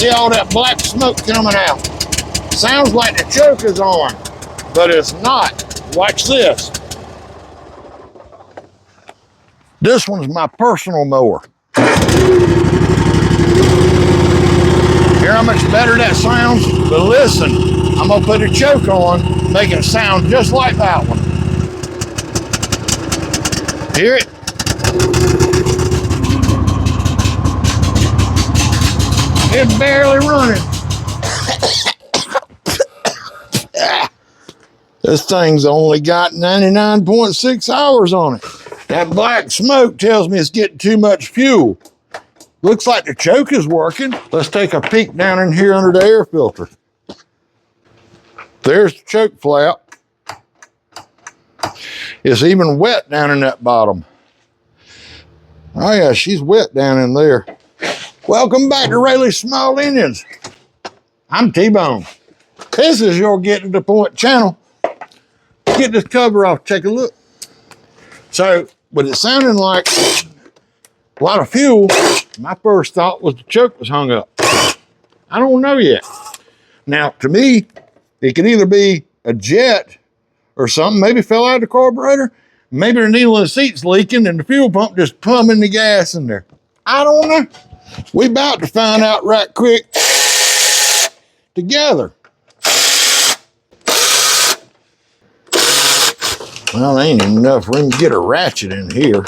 See all that black smoke coming out. Sounds like the choke is on, but it's not. Watch this. This one's my personal mower. Hear how much better that sounds? But listen, I'm gonna put a choke on, make it sound just like that one. Hear it? It's barely running. This thing's only got 99.6 hours on it. That black smoke tells me it's getting too much fuel. Looks like the choke is working. Let's take a peek down in here under the air filter. There's the choke flap. It's even wet down in that bottom. Oh yeah, she's wet down in there. Welcome back to Raley Small Engines. I'm T-Bone. This is your Get to the Point channel. Get this cover off, take a look. So, with it sounding like a lot of fuel, my first thought was the choke was hung up. I don't know yet. Now, to me, it could either be a jet or something, maybe fell out of the carburetor. Maybe the needle in the seat's leaking and the fuel pump just pumping the gas in there. I don't know. We about to find out right quick together. Well, there ain't enough room to get a ratchet in here.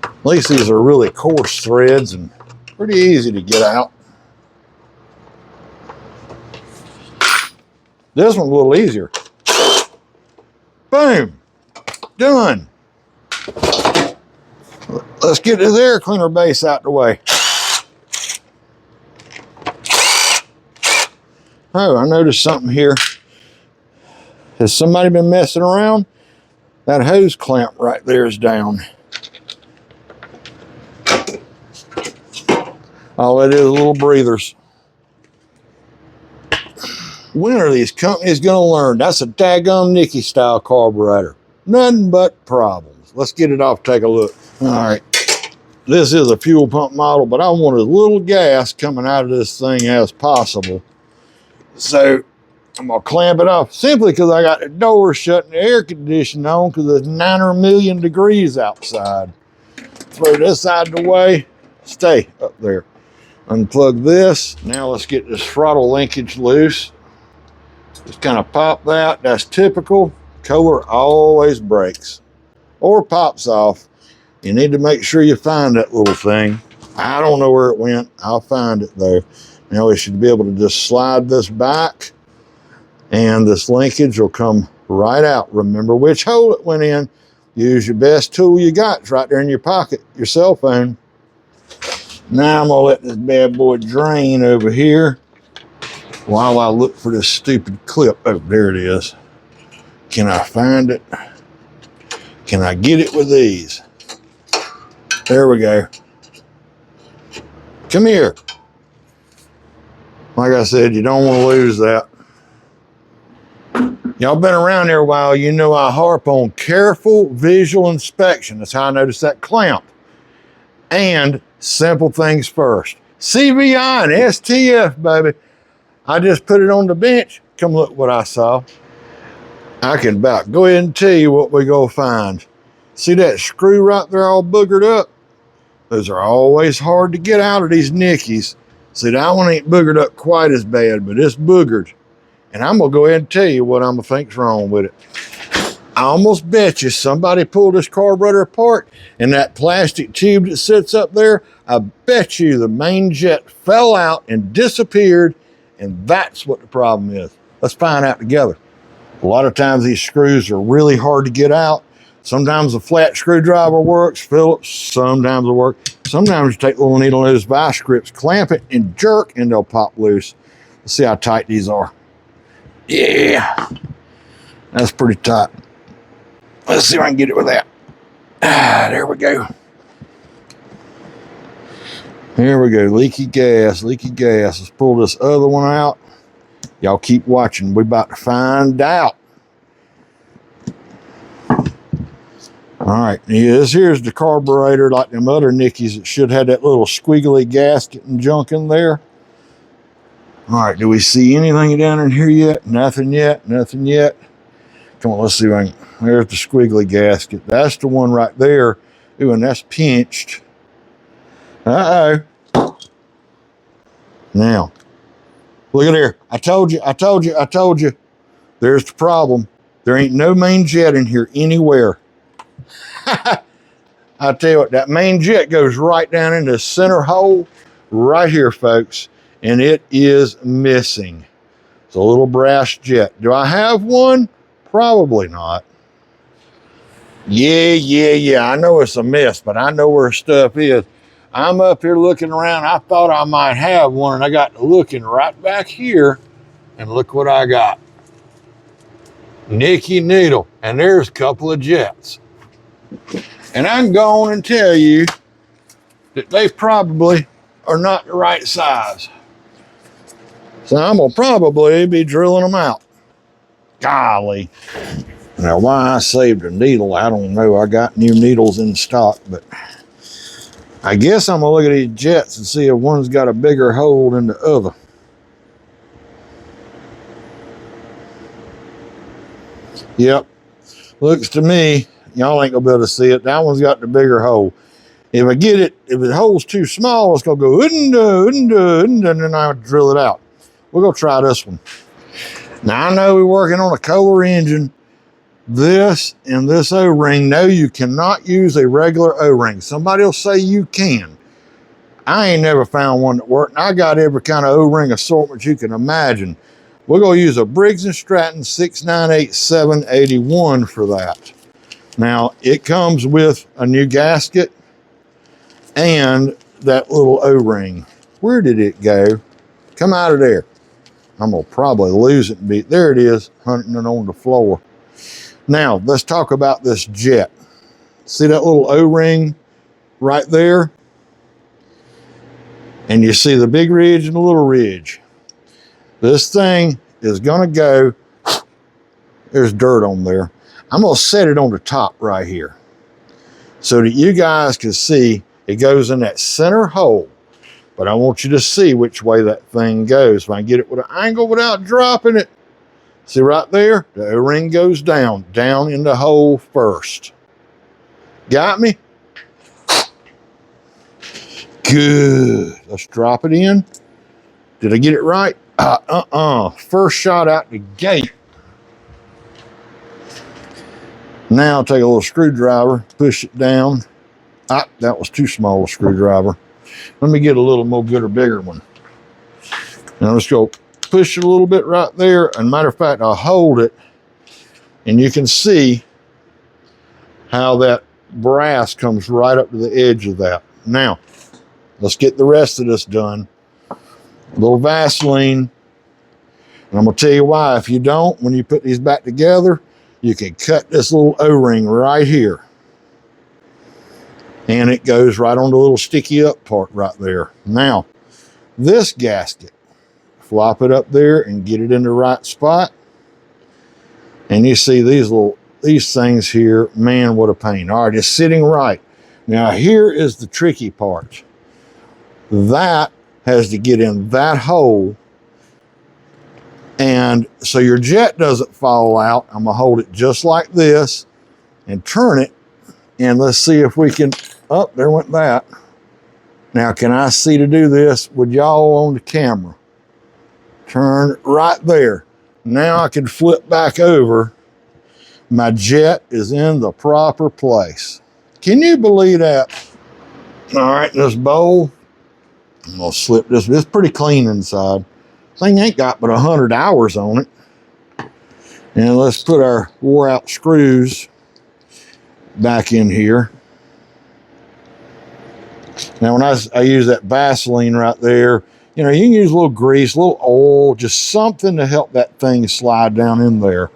At least these are really coarse threads and pretty easy to get out. This one's a little easier. Boom. Done. Let's get this air cleaner base out the way. Oh, I noticed something here. Has somebody been messing around? That hose clamp right there is down. All it is little breathers. When are these companies going to learn? That's a daggum Nicky style carburetor. Nothing but problems. Let's get it off, take a look. All right. This is a fuel pump model, but I want as little gas coming out of this thing as possible. So I'm going to clamp it off simply because I got the door shut and the air conditioning on because it's 9 million degrees outside. Throw this out of the way. Stay up there. Unplug this. Now let's get this throttle linkage loose. Just kind of pop that. That's typical. Kohler always breaks or pops off. You need to make sure you find that little thing. I don't know where it went. I'll find it though. Now we should be able to just slide this back and this linkage will come right out. Remember which hole it went in. Use your best tool you got. It's right there in your pocket, your cell phone. Now I'm gonna let this bad boy drain over here while I look for this stupid clip. Oh, there it is. Can I find it? Can I get it with these? There we go. Come here. Like I said, you don't want to lose that. Y'all been around here a while, you know I harp on careful visual inspection. That's how I noticed that clamp. And simple things first. CVI and STF, baby. I just put it on the bench. Come look what I saw. I can about go ahead and tell you what we're going to find. See that screw right there all boogered up? Those are always hard to get out of these Nickies. See, that one ain't boogered up quite as bad, but it's boogered. And I'm going to go ahead and tell you what I'm going to think's wrong with it. I almost bet you somebody pulled this carburetor apart and that plastic tube that sits up there, I bet you the main jet fell out and disappeared, and that's what the problem is. Let's find out together. A lot of times these screws are really hard to get out. Sometimes a flat screwdriver works, Phillips, sometimes it'll work. Sometimes you take little needle nose vice grips, clamp it and jerk and they'll pop loose. Let's see how tight these are. Yeah, that's pretty tight. Let's see if I can get it with that. There we go. There we go, leaky gas, leaky gas. Let's pull this other one out. Y'all keep watching, we're about to find out. All right, here's the carburetor like them other Nickies that should have that little squiggly gasket and junk in there. All right, do we see anything down in here yet? Nothing yet, nothing yet. Come on, let's see if I can, there's the squiggly gasket. That's the one right there. Ooh, and that's pinched. Uh-oh. Now, look at here. I told you. There's the problem. There ain't no main jet in here anywhere. I tell you what, that main jet goes right down in the center hole right here, folks, and it is missing. It's a little brass jet. Do I have one? Probably not. Yeah. I know it's a mess, but I know where stuff is. I'm up here looking around. I thought I might have one, and I got looking right back here, and look what I got. Nicky Needle, and there's a couple of jets. And I can go on and tell you that they probably are not the right size. So I'm gonna probably be drilling them out. Golly. Now why I saved a needle, I don't know. I got new needles in stock, but I guess I'm gonna look at these jets and see if one's got a bigger hole than the other. Yep, looks to me, y'all ain't gonna be able to see it. That one's got the bigger hole. If I get it, if the hole's too small, it's gonna go and then I drill it out. We're gonna try this one. Now I know we're working on a Kohler engine. This and this O-ring, no, you cannot use a regular O-ring. Somebody will say you can. I ain't never found one that worked. I got every kind of O-ring assortment you can imagine. We're gonna use a Briggs & Stratton 698781 for that. Now, it comes with a new gasket and that little O-ring. Where did it go? Come out of there. I'm gonna probably lose it. There it is, hunting it on the floor. Now, let's talk about this jet. See that little O-ring right there? And you see the big ridge and the little ridge. This thing is gonna go, there's dirt on there. I'm gonna set it on the top right here so that you guys can see it goes in that center hole. But I want you to see which way that thing goes. If I can get it with an angle without dropping it. See right there? The O-ring goes down in the hole first. Got me? Good. Let's drop it in. Did I get it right? First shot out the gate. Now take a little screwdriver, push it down. That was too small a screwdriver. Let me get a little more good or bigger one. Now let's go push it a little bit right there. And matter of fact, I'll hold it and you can see how that brass comes right up to the edge of that. Now, let's get the rest of this done. A little Vaseline. And I'm gonna tell you why. If you don't, when you put these back together, you can cut this little O-ring right here. And it goes right on the little sticky up part right there. Now, this gasket, flop it up there and get it in the right spot. And you see these things here, man, what a pain. All right, it's sitting right. Now here is the tricky part. That has to get in that hole. And so your jet doesn't fall out. I'm gonna hold it just like this and turn it. And let's see if we can, oh, there went that. Now, can I see to do this with y'all on the camera? Turn right there. Now I can flip back over. My jet is in the proper place. Can you believe that? All right, this bowl, I'm gonna slip this. It's pretty clean inside. Thing ain't got but 100 hours on it. And let's put our wore out screws back in here. Now when I use that Vaseline right there, you know, you can use a little grease, a little oil, just something to help that thing slide down in there.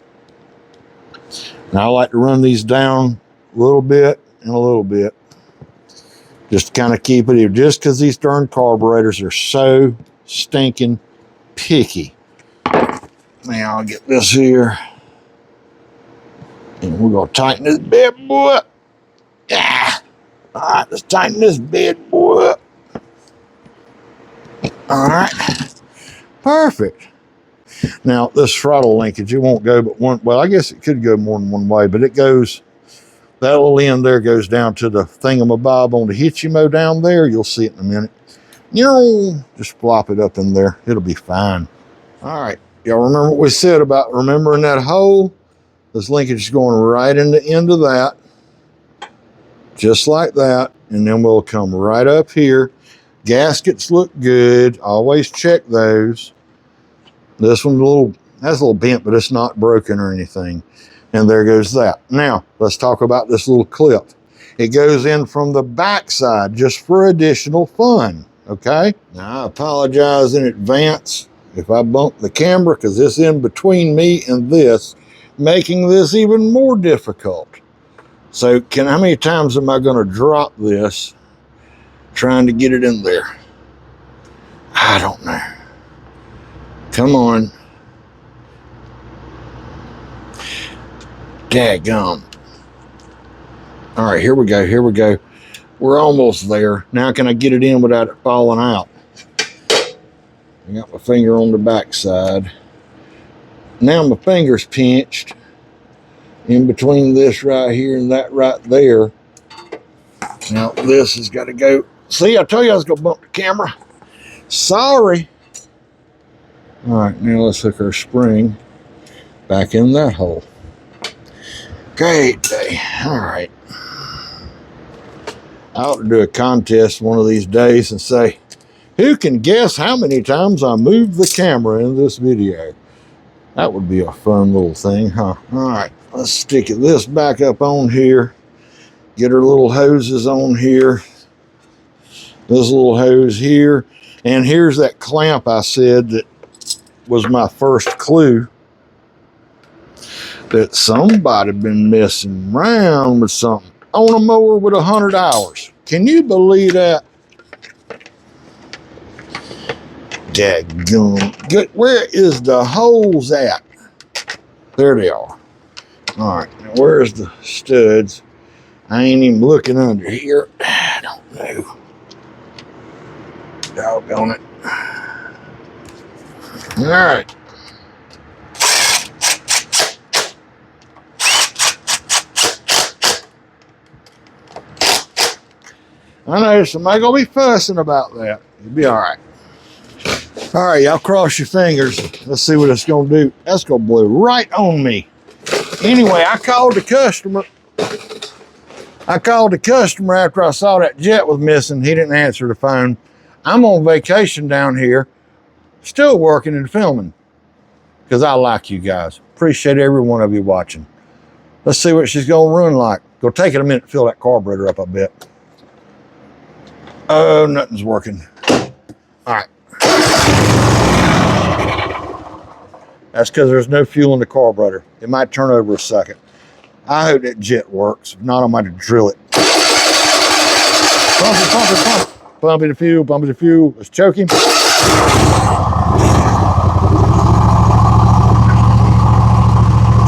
Now I like to run these down a little bit and a little bit, just to kind of keep it here, just because these darn carburetors are so stinking picky. Now I'll get this here. And we're going to tighten this bad boy up. Yeah. All right, let's tighten this bad boy up. All right. Perfect. Now, this throttle linkage, it won't go but one, well, I guess it could go more than one way, but it goes, that little end there goes down to the thingamabob on the hitchy-mo down there. You'll see it in a minute. Just flop it up in there. It'll be fine. All right. Y'all remember what we said about remembering that hole? This linkage is going right in the end of that. Just like that. And then we'll come right up here. Gaskets look good. Always check those. This one's that's a little bent, but it's not broken or anything. And there goes that. Now, let's talk about this little clip. It goes in from the back side just for additional fun. Okay? Now, I apologize in advance if I bump the camera, because it's in between me and this, making this even more difficult. So, how many times am I going to drop this trying to get it in there? I don't know. Come on. Daggum. All right, here we go. Here we go. We're almost there. Now can I get it in without it falling out? I got my finger on the back side. Now my finger's pinched in between this right here and that right there. Now this has got to go. See, I told you I was going to bump the camera. Sorry. All right, now let's hook our spring back in that hole. Great day. All right. I ought to do a contest one of these days and say, who can guess how many times I moved the camera in this video? That would be a fun little thing, huh? All right, let's stick this back up on here. Get our little hoses on here. This little hose here. And here's that clamp I said that was my first clue that somebody been messing around with something on a mower with 100 hours. Can you believe that? Daggum. Good. Where is the holes at? There they are. All right. Now where's the studs? I ain't even looking under here. I don't know. Doggone it. All right. I know somebody gonna be fussing about that. You'll be all right. All right, y'all cross your fingers. Let's see what it's gonna do. That's gonna blow right on me. Anyway, I called the customer. After I saw that jet was missing. He didn't answer the phone. I'm on vacation down here, still working and filming, because I like you guys. Appreciate every one of you watching. Let's see what she's gonna run like. Go take it a minute to fill that carburetor up a bit. Oh, nothing's working. All right. That's because there's no fuel in the carburetor. It might turn over a second. I hope that jet works. If not, I might drill it. Pump it, pump it, pump it. Pump it to fuel, pump it to fuel. Let's choke him.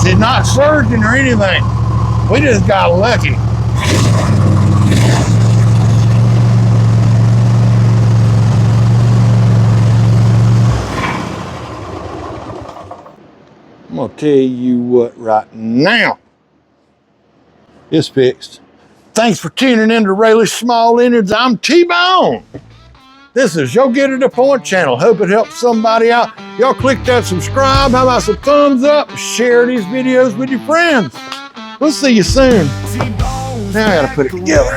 It's not surging or anything. We just got lucky. I'm gonna tell you what right now. It's fixed. Thanks for tuning in to Raley's Small Innards. I'm T-Bone. This is your Get to the Point channel. Hope it helps somebody out. Y'all click that subscribe. How about some thumbs up? Share these videos with your friends. We'll see you soon. Now I gotta put it together.